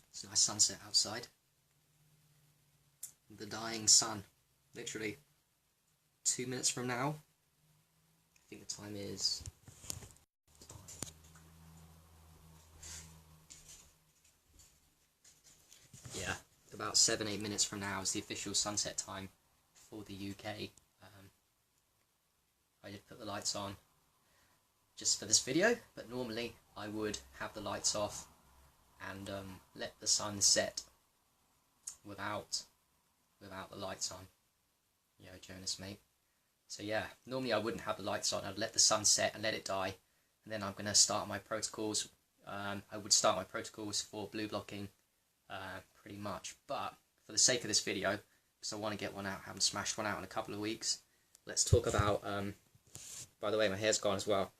It's a nice sunset outside. The dying sun. Literally 2 minutes from now. I think the time is... yeah, about 7-8 minutes from now is the official sunset time for the UK. I did put the lights on just for this video, but normally I would have the lights off and let the sun set without the lights on. Yo, Jonas, mate. So yeah, normally I wouldn't have the lights on. I'd let the sun set and let it die, and then I'm going to start my protocols. I would start my protocols for blue blocking pretty much, but for the sake of this video, because I want to get one out, I haven't smashed one out in a couple of weeks, let's talk about, by the way, my hair's gone as well.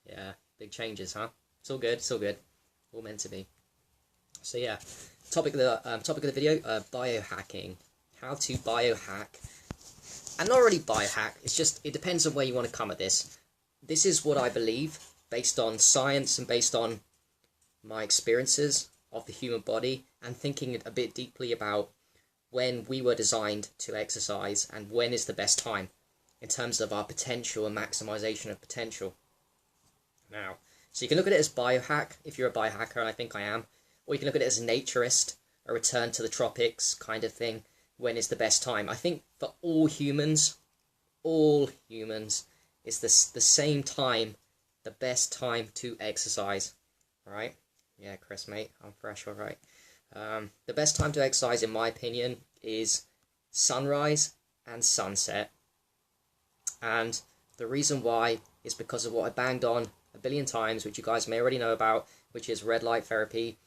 Yeah, big changes, huh? It's all good, it's all good. All meant to be. So yeah, topic of the video, biohacking. How to biohack. And not really biohack, it's just, it depends on where you want to come at this. This is what I believe, based on science and based on my experiences of the human body, and thinking a bit deeply about when we were designed to exercise and when is the best time in terms of our potential and maximization of potential. Now, so you can look at it as biohack if you're a biohacker, and I think I am, or you can look at it as a naturist, a return to the tropics kind of thing. When is the best time? I think for all humans, is the same time, the best time to exercise, right? Yeah, Chris, mate, I'm fresh, all right. The best time to exercise, in my opinion, is sunrise and sunset. And the reason why is because of what I banged on a billion times, which you guys may already know about, which is red light therapy.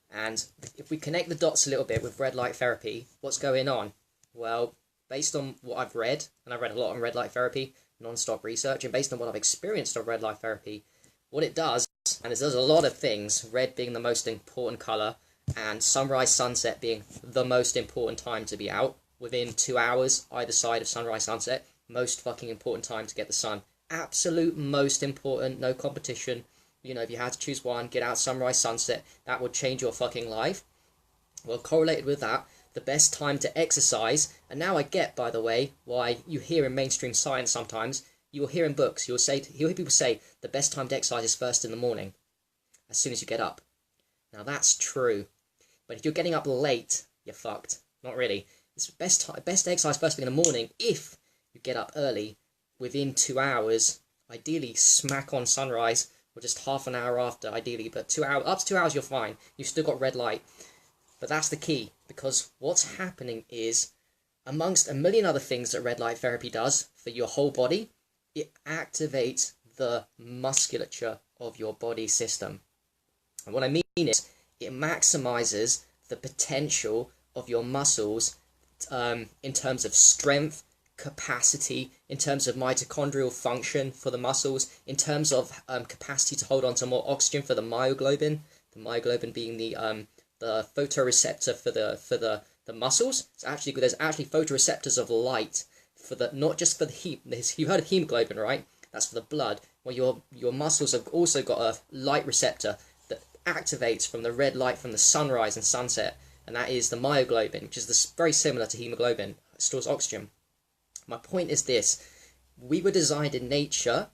And if we connect the dots a little bit with red light therapy, what's going on? Well, based on what I've read, and I've read a lot on red light therapy, non-stop research, and based on what I've experienced on red light therapy, what it does, and it does a lot of things, red being the most important colour, and sunrise, sunset being the most important time to be out, within 2 hours, either side of sunrise, sunset, most fucking important time to get the sun. Absolute most important, no competition. You know, if you had to choose one, get out sunrise, sunset, that would change your fucking life. Well, correlated with that, the best time to exercise, and now I get, by the way, why you hear in mainstream science sometimes, you will hear in books, you'll hear people say, the best time to exercise is first in the morning, as soon as you get up. Now that's true, but if you're getting up late, you're fucked. Not really. It's best to exercise first thing in the morning if you get up early, within 2 hours, ideally smack on sunrise, or just half an hour after, ideally, but 2 hours, up to 2 hours you're fine. You've still got red light. But that's the key, because what's happening is, amongst a million other things that red light therapy does for your whole body, it activates the musculature of your body system. And what I mean is, it maximizes the potential of your muscles in terms of strength, capacity, in terms of mitochondrial function for the muscles, in terms of capacity to hold on to more oxygen for the myoglobin being the photoreceptor for the muscles. It's actually, there's actually photoreceptors of light for the, not just for the heat. You've heard of hemoglobin, right? That's for the blood. Well, your muscles have also got a light receptor that activates from the red light from the sunrise and sunset, and that is the myoglobin, which is very similar to hemoglobin. It stores oxygen. My point is this: we were designed in nature,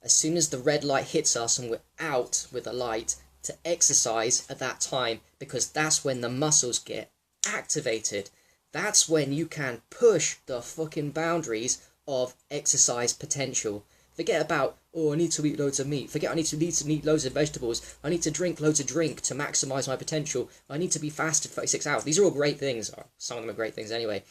as soon as the red light hits us and we're out with the light, to exercise at that time, because that's when the muscles get activated. That's when you can push the fucking boundaries of exercise potential. Forget about, oh, I need to eat loads of meat. Forget I need to eat loads of vegetables. I need to drink loads of drink to maximize my potential. I need to be fasted for 36 hours. These are all great things. Some of them are great things anyway.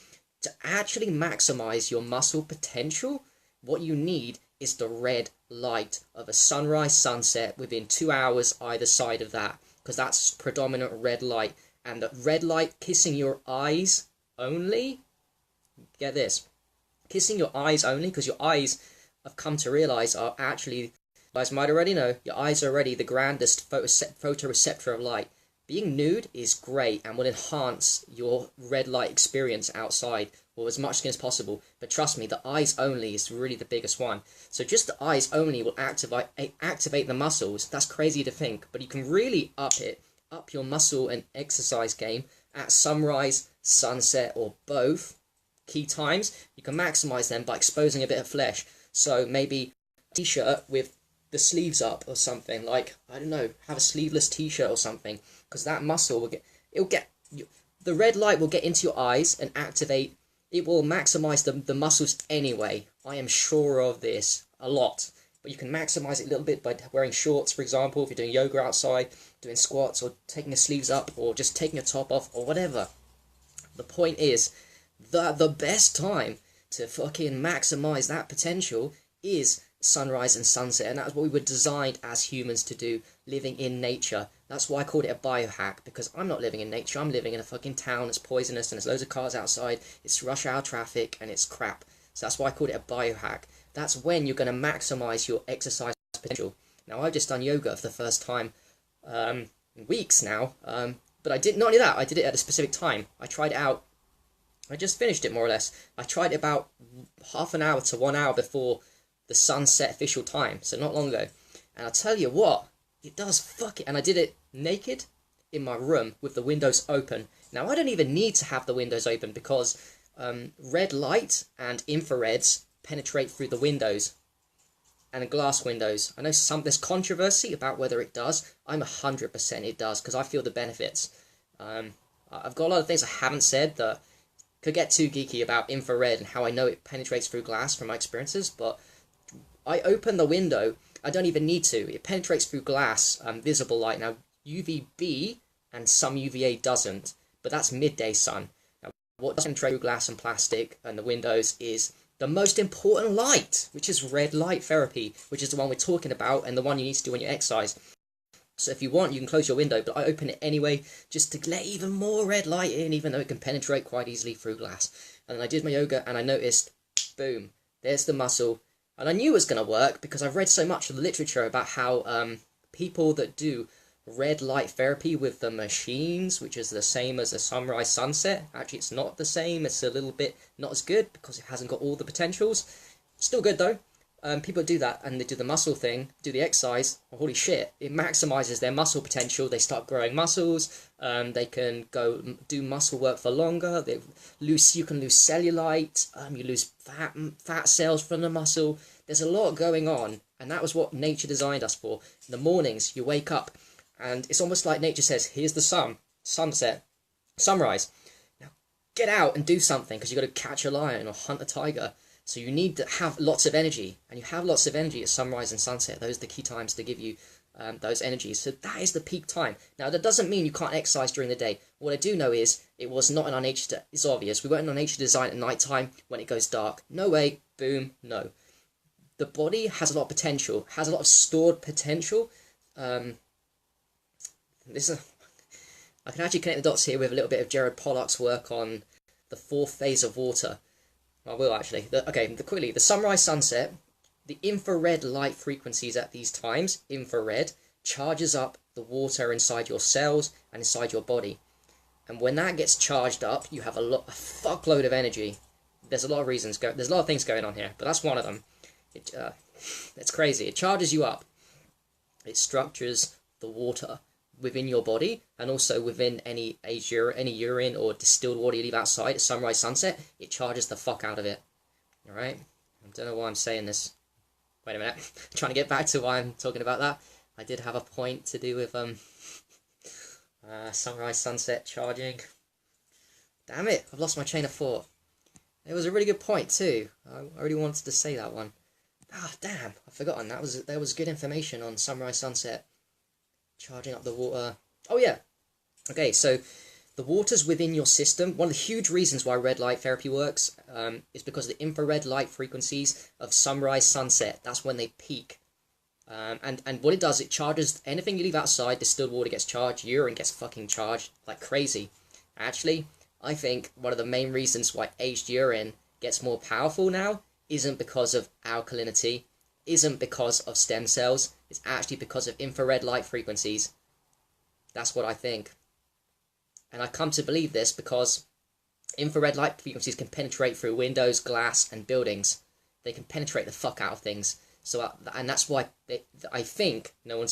To actually maximize your muscle potential, what you need is the red light of a sunrise, sunset within 2 hours either side of that, because that's predominant red light. And the red light kissing your eyes only, get this, kissing your eyes only, because your eyes, I've come to realize, are actually, you guys might already know, your eyes are already the grandest photoreceptor of light. Being nude is great and will enhance your red light experience outside or as much skin as possible. But trust me, the eyes only is really the biggest one. So just the eyes only will activate the muscles. That's crazy to think, but you can really up your muscle and exercise game at sunrise, sunset, or both key times. You can maximize them by exposing a bit of flesh. So maybe a t-shirt with the sleeves up or something, like, I don't know, have a sleeveless t-shirt or something, because that muscle will the red light will get into your eyes and activate. It will maximize the muscles anyway. I am sure of this a lot. But you can maximize it a little bit by wearing shorts, for example, if you're doing yoga outside, doing squats, or taking your sleeves up, or just taking your top off, or whatever. The point is, the best time to fucking maximize that potential is sunrise and sunset, and that's what we were designed as humans to do, living in nature. That's why I called it a biohack, because I'm not living in nature, I'm living in a fucking town that's poisonous, and there's loads of cars outside, it's rush hour traffic, and it's crap. So that's why I called it a biohack. That's when you're going to maximize your exercise potential. Now, I've just done yoga for the first time in weeks now, but I did not only that, I did it at a specific time. I tried it out, I just finished it more or less. I tried it about half an hour to 1 hour before the sunset official time, so not long ago. And I'll tell you what, it does fuck it. And I did it naked in my room with the windows open. Now, I don't even need to have the windows open because red light and infrareds penetrate through the windows and the glass windows. I know there's controversy about whether it does. I'm 100% it does, because I feel the benefits. I've got a lot of things I haven't said that could get too geeky about infrared and how I know it penetrates through glass from my experiences, but I open the window, I don't even need to. It penetrates through glass, visible light. Now, UVB and some UVA doesn't, but that's midday sun. Now, what does penetrate through glass and plastic and the windows is the most important light, which is red light therapy, which is the one we're talking about and the one you need to do when you exercise. So if you want, you can close your window, but I open it anyway just to let even more red light in, even though it can penetrate quite easily through glass. And then I did my yoga and I noticed, boom, there's the muscle. And I knew it was going to work because I've read so much of the literature about how people that do red light therapy with the machines, which is the same as a sunrise sunset, actually it's not the same, it's a little bit not as good because it hasn't got all the potentials. Still good though. People do that and they do the muscle thing, do the exercise, well, holy shit, it maximizes their muscle potential. They start growing muscles, they can go do muscle work for longer, you can lose cellulite, you lose fat cells from the muscle. There's a lot going on, and that was what nature designed us for. In the mornings, you wake up, and it's almost like nature says, here's the sun, sunset, sunrise. Now, get out and do something, because you've got to catch a lion or hunt a tiger. So you need to have lots of energy, and you have lots of energy at sunrise and sunset. Those are the key times to give you those energies. So that is the peak time. Now, that doesn't mean you can't exercise during the day. What I do know is it was not in our nature. It's obvious. We weren't in our nature design at night time when it goes dark. No way. Boom. No. The body has a lot of potential, has a lot of stored potential. I can actually connect the dots here with a little bit of Jared Pollock's work on the fourth phase of water. I will actually. Quickly, the sunrise sunset, the infrared light frequencies at these times, infrared, charges up the water inside your cells and inside your body. And when that gets charged up, you have a fuckload of energy. There's a lot of reasons, there's a lot of things going on here, but that's one of them. It's crazy. It charges you up. It structures the water within your body, and also within any urine or distilled water you leave outside at sunrise, sunset, it charges the fuck out of it. Alright? I don't know why I'm saying this. Wait a minute. I'm trying to get back to why I'm talking about that. I did have a point to do with sunrise, sunset charging. Damn it, I've lost my chain of thought. It was a really good point too. I really wanted to say that one. Ah, damn, I've forgotten. There was good information on sunrise, sunset. Charging up the water. Oh yeah. Okay, so the water's within your system. One of the huge reasons why red light therapy works is because of the infrared light frequencies of sunrise, sunset. That's when they peak. And what it does, it charges anything you leave outside. Distilled water gets charged. Urine gets fucking charged like crazy. Actually, I think one of the main reasons why aged urine gets more powerful now isn't because of alkalinity, isn't because of stem cells. It's actually because of infrared light frequencies. That's what I think. And I come to believe this because Infrared light frequencies can penetrate through windows, glass, and buildings. They can penetrate the fuck out of things. So, and that's why I think no one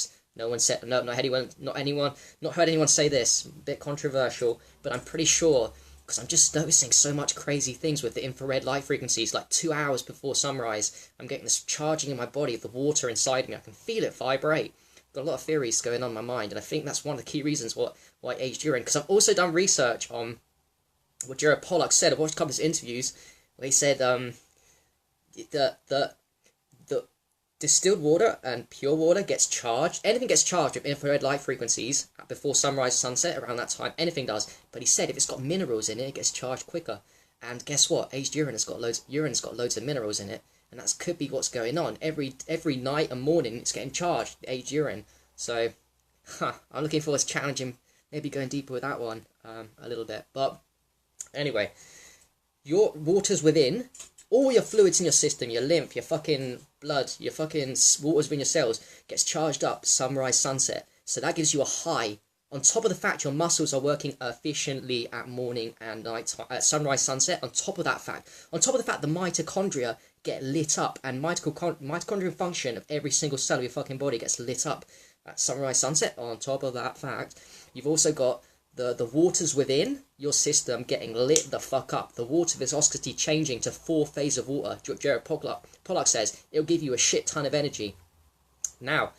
said, no, not heard anyone say this. A bit controversial, but I'm pretty sure, because I'm just noticing so much crazy things with the infrared light frequencies. Like 2 hours before sunrise, I'm getting this charging in my body of the water inside me. I can feel it vibrate. Got a lot of theories going on in my mind, and I think that's one of the key reasons why aged urine. Because I've also done research on what Jared Pollock said. I watched a couple of his interviews where he said the distilled water and pure water gets charged. Anything gets charged with infrared light frequencies before sunrise, sunset, around that time. Anything does. But he said if it's got minerals in it, it gets charged quicker. And guess what? Aged urine has got loads of minerals in it, and that could be what's going on. Every night and morning, it's getting charged, aged urine. So, I'm looking forward to challenging, maybe going deeper with that one a little bit. But anyway, your water's within. All your fluids in your system, your lymph, your fucking blood, your fucking waters within your cells gets charged up sunrise, sunset. So that gives you a high. On top of the fact your muscles are working efficiently at morning and night, at sunrise, sunset. On top of the fact the mitochondria get lit up, and mitochondrial function of every single cell of your fucking body gets lit up at sunrise, sunset. On top of that fact, you've also got the waters within your system getting lit the fuck up. The water viscosity changing to 4 phases of water. Jared Pollock says it'll give you a shit ton of energy. Now,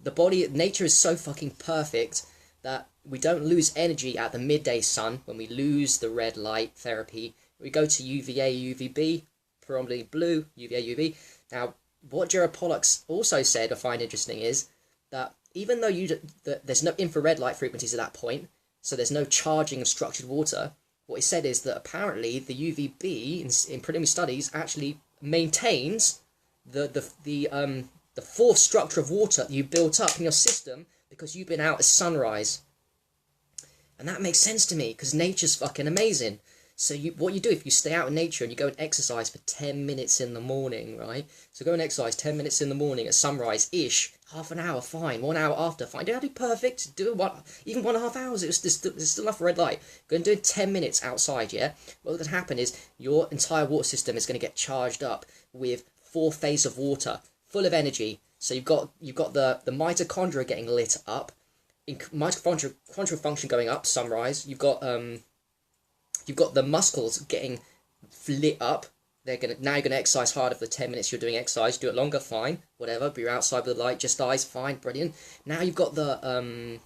nature is so fucking perfect that we don't lose energy at the midday sun when we lose the red light therapy. We go to UVA, UVB, probably blue, UVA, UV. Now, what Jared Pollock also said I find interesting is that even though there's no infrared light frequencies at that point, so there's no charging of structured water, what he said is that apparently the UVB in preliminary studies actually maintains the fourth structure of water that you built up in your system because you've been out at sunrise. And that makes sense to me, because nature's fucking amazing. So what you do if you stay out in nature and you go and exercise for 10 minutes in the morning, right? So go and exercise 10 minutes in the morning at sunrise-ish, half an hour, fine, 1 hour after, fine. Don't have to be perfect, do even 1.5 hours, there's still enough red light. Go and do 10 minutes outside, yeah? What's going to happen is your entire water system is going to get charged up with 4 phases of water, full of energy. So you've got the mitochondria getting lit up, mitochondrial function going up, sunrise. You've got the muscles getting lit up. Now you're gonna exercise harder for the 10 minutes you're doing exercise. Do it longer, fine, whatever. But you're outside with the light, just eyes, fine, brilliant. Now you've got the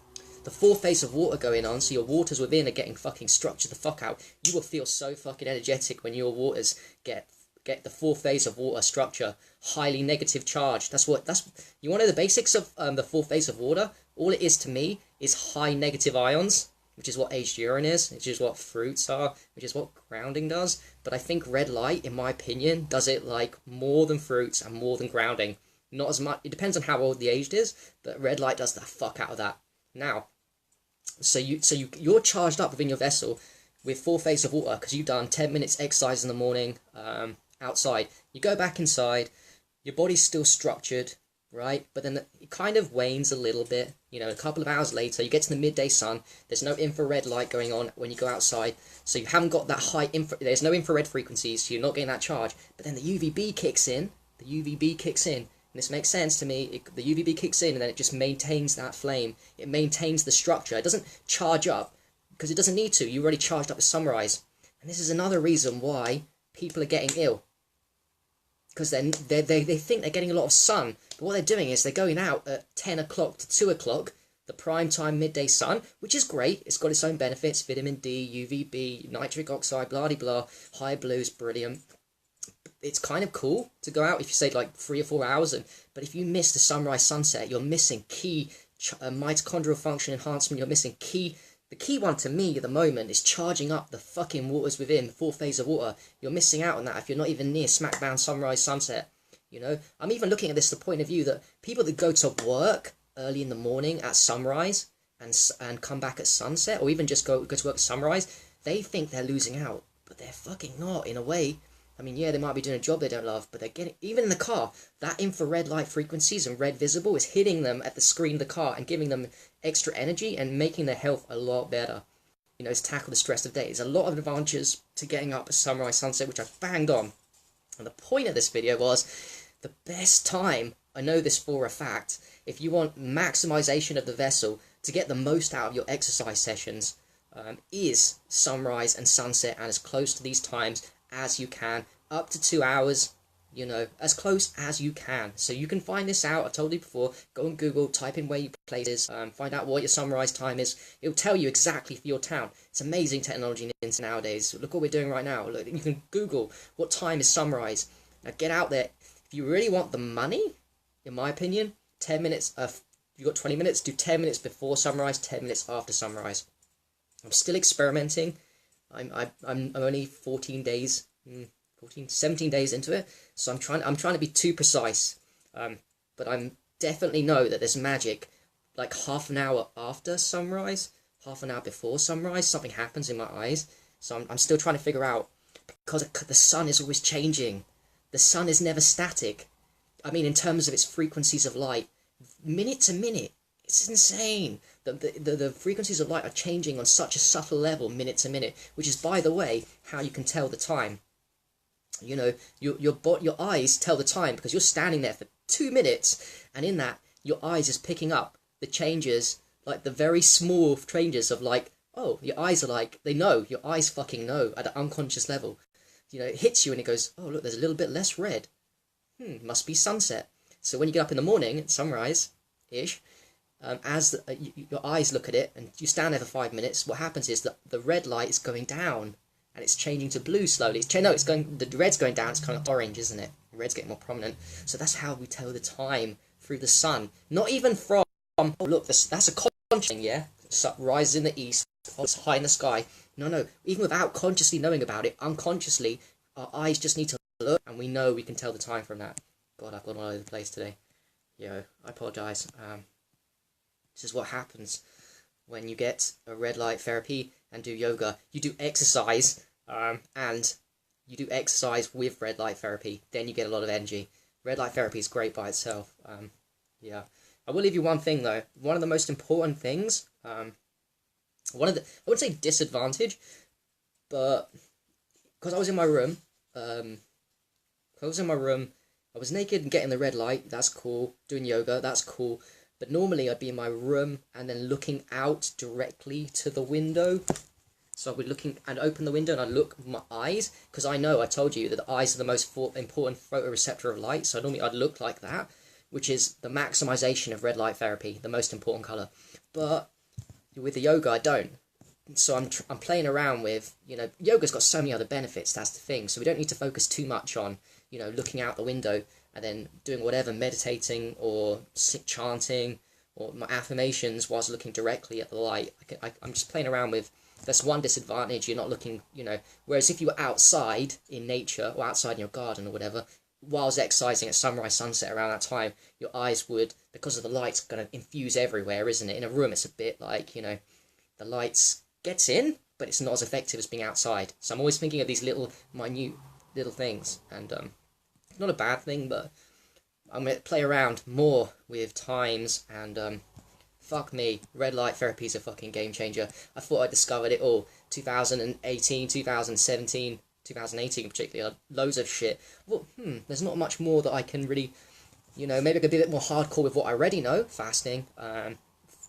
4 phases of water going on, so your waters within are getting fucking structured the fuck out. You will feel so fucking energetic when your waters get the 4 phase of water structure, highly negative charge. You want to know the basics of the 4 phase of water? All it is to me is high negative ions, which is what aged urine is, which is what fruits are, which is what grounding does. But I think red light, in my opinion, does it like more than fruits and more than grounding. Not as much. It depends on how old the aged is, but red light does the fuck out of that. Now, so you're charged up within your vessel with 4 phases of water because you've done 10 minutes exercise in the morning outside. You go back inside, your body's still structured, right? But then it kind of wanes a little bit. You know, a couple of hours later, you get to the midday sun. There's no infrared light going on when you go outside, so you haven't got that high there's no infrared frequencies, so you're not getting that charge. But then the UVB kicks in. And this makes sense to me. The UVB kicks in, and then it just maintains that flame. It maintains the structure. It doesn't charge up because it doesn't need to. You already charged up at sunrise, and this is another reason why people are getting ill. Because they think they're getting a lot of sun, but what they're doing is they're going out at 10 o'clock to 2 o'clock, the prime time midday sun, which is great. It's got its own benefits: vitamin D, UVB, nitric oxide, blah de blah, high blues, brilliant. It's kind of cool to go out if you say like 3 or 4 hours, but if you miss the sunrise sunset, you're missing key mitochondrial function enhancement. You're missing the key one to me at the moment is charging up the fucking waters within, the 4 phases of water. You're missing out on that if you're not even near smack-bang sunrise, sunset. You know, I'm even looking at this the point of view that people that go to work early in the morning at sunrise and come back at sunset, or even just go to work at sunrise, they think they're losing out, but they're fucking not in a way. I mean, yeah, they might be doing a job they don't love, but they're getting, even in the car, that infrared light frequencies and red visible is hitting them at the screen of the car and giving them extra energy and making their health a lot better. you know, to tackle the stress of the day. There's a lot of advantages to getting up at sunrise, sunset, which I banged on. And the point of this video was the best time, I know this for a fact, if you want maximization of the vessel to get the most out of your exercise sessions, is sunrise and sunset, and as close to these times as you can, up to 2 hours, you know, as close as you can. So you can find this out. I told you before, go on Google, type in where your place is, find out what your sunrise time is. It'll tell you exactly for your town. It's amazing technology nowadays. Look what we're doing right now. Look, you can Google what time is sunrise. Now get out there. If you really want the money, in my opinion, 10 minutes, you've got 20 minutes, do 10 minutes before sunrise, 10 minutes after sunrise. I'm still experimenting. I'm only 17 days into it, so I'm trying to be too precise. But I'm definitely know that there's magic. Like half an hour after sunrise, half an hour before sunrise, something happens in my eyes. So I'm still trying to figure out, because the sun is always changing. The sun is never static. I mean, in terms of its frequencies of light, minute to minute. It's insane. The frequencies of light are changing on such a subtle level, minute to minute, which is, by the way, how you can tell the time. You know, your eyes tell the time because you're standing there for 2 minutes, and in that, your eyes is picking up the changes, like the very small changes of like, oh, your eyes are like, they know, your eyes fucking know at an unconscious level. You know, it hits you and it goes, oh, look, there's a little bit less red. Must be sunset. So when you get up in the morning, at sunrise-ish, your eyes look at it and you stand there for 5 minutes, what happens is that the red light is going down and it's changing to blue slowly. The red's going down, it's kind of orange, isn't it? The red's getting more prominent. So that's how we tell the time through the sun. Not even from, oh look, that's a conscious thing, yeah? Sun rises in the east, oh, it's high in the sky. No, even without consciously knowing about it, unconsciously, our eyes just need to look and we know we can tell the time from that. God, I've gone all over the place today. Yo, I apologise. This is what happens when you get a red light therapy and do yoga. You do exercise, and you do exercise with red light therapy. Then you get a lot of energy. Red light therapy is great by itself. Yeah. I will leave you one thing, though. One of the most important things, I wouldn't say disadvantage, but because I was in my room, I was naked and getting the red light, that's cool. Doing yoga, that's cool. But normally I'd be in my room and then looking out directly to the window. So I'd be looking and open the window and I'd look with my eyes, because I told you that the eyes are the most important photoreceptor of light. So normally I'd look like that, which is the maximization of red light therapy, the most important color. But with the yoga, I don't. So I'm playing around with, you know, yoga's got so many other benefits, that's the thing. So we don't need to focus too much on, you know, looking out the window and then doing whatever, meditating or chanting or my affirmations whilst looking directly at the light. I'm just playing around with, that's one disadvantage, you're not looking, you know, whereas if you were outside in nature or outside in your garden or whatever, whilst exercising at sunrise, sunset around that time, your eyes would, because of the light's going to infuse everywhere, isn't it? In a room, it's a bit like, you know, the lights gets in, but it's not as effective as being outside. So I'm always thinking of these little, minute little things, and not a bad thing, but I'm going to play around more with times, and fuck me, red light therapy is a fucking game changer. I thought I discovered it all. 2018, 2017, 2018 particularly, loads of shit. Well, there's not much more that I can really, you know, maybe I could be a bit more hardcore with what I already know, fasting,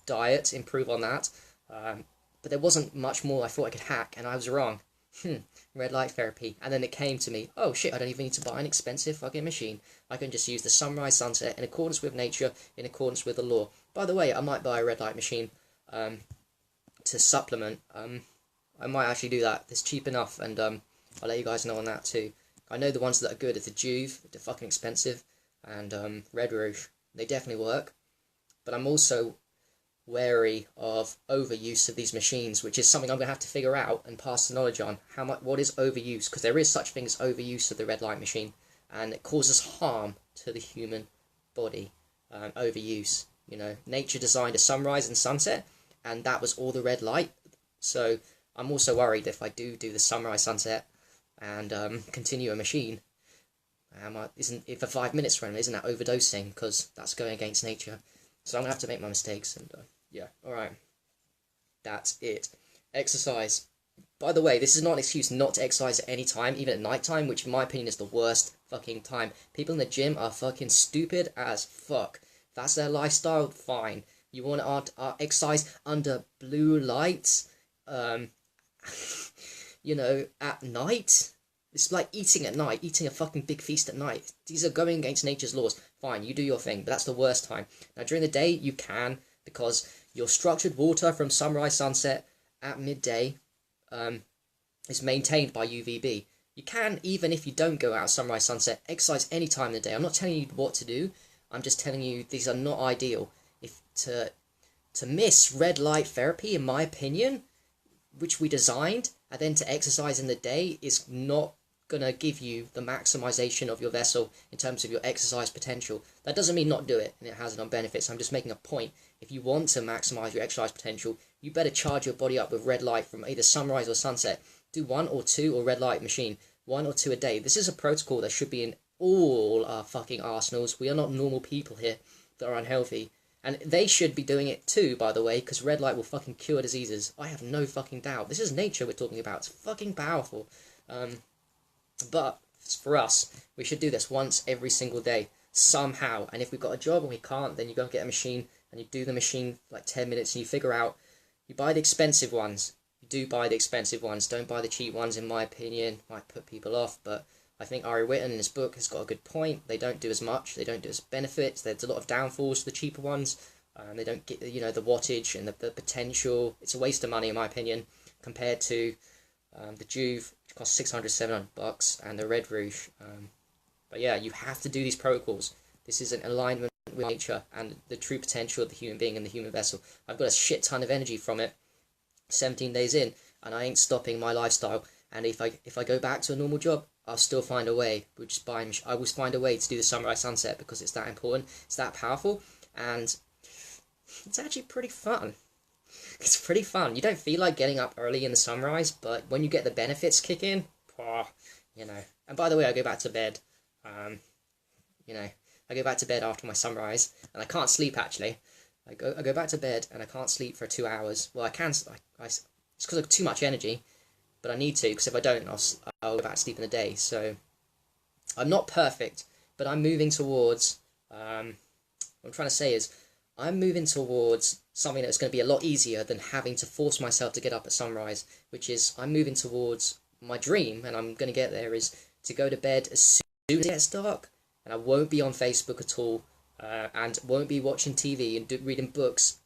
diet, improve on that, but there wasn't much more I thought I could hack, and I was wrong. Red light therapy. And then it came to me, oh shit, I don't even need to buy an expensive fucking machine. I can just use the sunrise, sunset in accordance with nature, in accordance with the law. By the way, I might buy a red light machine to supplement. I might actually do that. It's cheap enough, and I'll let you guys know on that too. I know the ones that are good are the Juve, they're fucking expensive, and Red Rouge. They definitely work. But I'm also wary of overuse of these machines, which is something I'm going to have to figure out and pass the knowledge on. What is overuse? Because there is such thing as overuse of the red light machine, and it causes harm to the human body. Overuse, you know, nature designed a sunrise and sunset, and that was all the red light. So I'm also worried if I do the sunrise, sunset, and continue a machine, if for 5 minutes run, isn't that overdosing? Because that's going against nature. So I'm going to have to make my mistakes, and yeah, alright. That's it. exercise. By the way, this is not an excuse not to exercise at any time, even at night time, which in my opinion is the worst fucking time. People in the gym are fucking stupid as fuck. If that's their lifestyle, fine. You want to exercise under blue lights, you know, at night? It's like eating at night, eating a fucking big feast at night. These are going against nature's laws. Fine, you do your thing, but that's the worst time. Now, during the day, you can, because your structured water from sunrise, sunset, at midday, is maintained by UVB. You can, even if you don't go out sunrise, sunset, exercise any time in the day. I'm not telling you what to do. I'm just telling you these are not ideal. If to miss red light therapy, in my opinion, which we designed, and then to exercise in the day is not gonna give you the maximization of your vessel in terms of your exercise potential. That doesn't mean not do it, and it has no benefits. I'm just making a point. If you want to maximize your exercise potential, you better charge your body up with red light from either sunrise or sunset. Do 1 or 2 or red light machine, 1 or 2 a day. This is a protocol that should be in all our fucking arsenals. We are not normal people here that are unhealthy. And they should be doing it too, by the way, because red light will fucking cure diseases. I have no fucking doubt. This is nature we're talking about. It's fucking powerful. But for us, we should do this once every single day, somehow. And if we've got a job and we can't, then you go and get a machine, and you do the machine for like 10 minutes, and you figure out, you buy the expensive ones. You do buy the expensive ones. Don't buy the cheap ones, in my opinion. Might put people off, but I think Ari Whitten in his book has got a good point. They don't do as much. They don't do as benefits. There's a lot of downfalls to the cheaper ones. They don't get, you know, the wattage and the potential. It's a waste of money, in my opinion, compared to the Juve, which costs $600-700, and the Red Rouge. But yeah, you have to do these protocols. This is an alignment with nature and the true potential of the human being and the human vessel. I've got a shit ton of energy from it 17 days in, and I ain't stopping my lifestyle. And if I go back to a normal job, I'll still find a way. I will find a way to do the sunrise sunset, because it's that important, it's that powerful, and it's actually pretty fun. It's pretty fun. You don't feel like getting up early in the sunrise, but when you get the benefits kick in, you know. And by the way, I go back to bed. You know, I go back to bed after my sunrise, and I can't sleep actually. I go back to bed and I can't sleep for 2 hours. Well, I can. It's because of too much energy, but I need to, because if I don't, I'll go back to sleep in the day. So I'm not perfect, but I'm moving towards. What I'm trying to say is, I'm moving towards something that's going to be a lot easier than having to force myself to get up at sunrise, which is I'm moving towards my dream, and I'm going to get there, is to go to bed as soon as it gets dark, and I won't be on Facebook at all, and won't be watching TV and reading books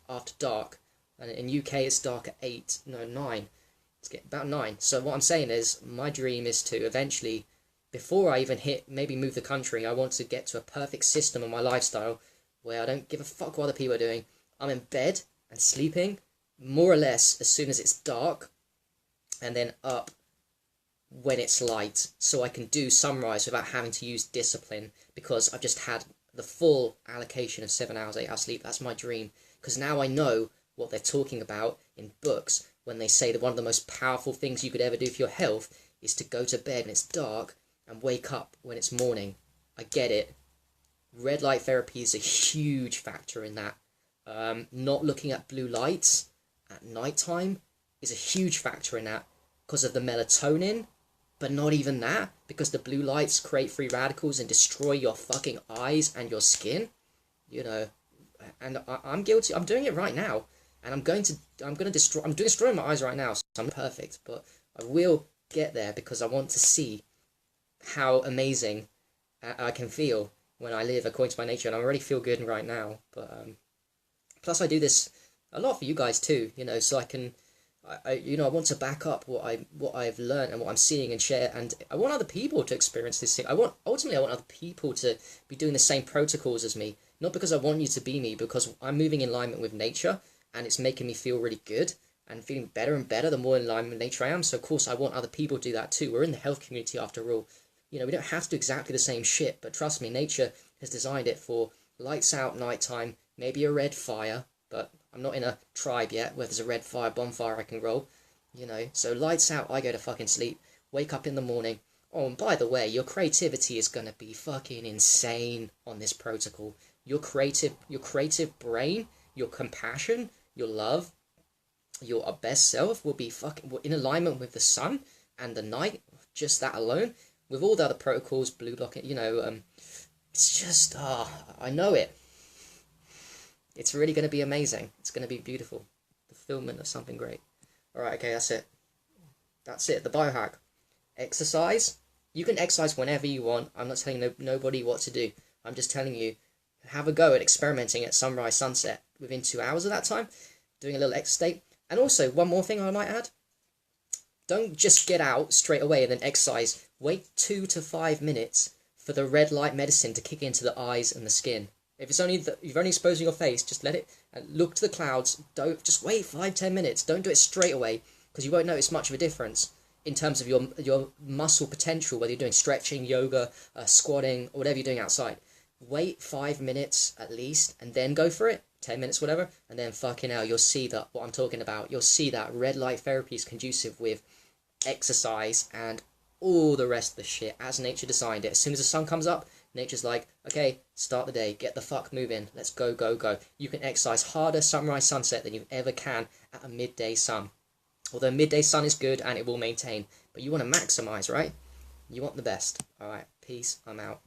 after dark. And in UK it's dark at 9. It's about 9. So what I'm saying is, my dream is to eventually, before I even move the country, I want to get to a perfect system of my lifestyle where I don't give a fuck what other people are doing. I'm in bed and sleeping, more or less, as soon as it's dark, and then up when it's light, so I can do sunrise without having to use discipline, because I've just had the full allocation of 7 hours, 8 hours sleep. That's my dream, because now I know what they're talking about in books when they say that one of the most powerful things you could ever do for your health is to go to bed when it's dark and wake up when it's morning. I get it. Red light therapy is a huge factor in that. Not looking at blue lights at nighttime is a huge factor in that, because of the melatonin, but not even that, because the blue lights create free radicals and destroy your fucking eyes and your skin, you know. And I'm guilty. I'm doing it right now, and I'm destroying my eyes right now. So I'm not perfect, but I will get there, because I want to see how amazing I can feel when I live according to my nature, and I already feel good right now. But plus, I do this a lot for you guys too, you know, so I can, I want to back up what I've learned and what I'm seeing and share, and I want other people to experience this thing. Ultimately I want other people to be doing the same protocols as me, not because I want you to be me, because I'm moving in alignment with nature, and it's making me feel really good and feeling better and better the more in alignment with nature I am. So of course I want other people to do that too. We're in the health community after all. You know, we don't have to do exactly the same shit, but trust me, nature has designed it for lights out, nighttime, maybe a red fire, but I'm not in a tribe yet where there's a red fire bonfire I can roll, you know. So lights out, I go to fucking sleep, wake up in the morning. Oh, and by the way, your creativity is going to be fucking insane on this protocol. Your creative brain, your compassion, your love, your best self will be in alignment with the sun and the night, just that alone, with all the other protocols, blue blocking, it's just, I know it. It's really going to be amazing. It's going to be beautiful. The fulfillment of something great. Alright, okay, that's it. That's it, the biohack. Exercise. You can exercise whenever you want. I'm not telling nobody what to do. I'm just telling you, have a go at experimenting at sunrise, sunset within 2 hours of that time, doing a little extra state. And also, one more thing I might add. Don't just get out straight away and then exercise. Wait 2 to 5 minutes for the red light medicine to kick into the eyes and the skin. If it's only you're only exposing your face, just let it look to the clouds. Don't just wait 5-10 minutes. Don't do it straight away because you won't notice much of a difference in terms of your muscle potential, whether you're doing stretching, yoga, squatting, or whatever you're doing outside. Wait 5 minutes at least, and then go for it. 10 minutes, whatever, and then fucking hell, you'll see that what I'm talking about. You'll see that red light therapy is conducive with exercise and all the rest of the shit as nature designed it. As soon as the sun comes up, nature's like, okay, start the day, get the fuck moving, let's go, go, go. You can exercise harder sunrise, sunset than you ever can at a midday sun. Although midday sun is good and it will maintain, but you want to maximize, right? You want the best. Alright, peace, I'm out.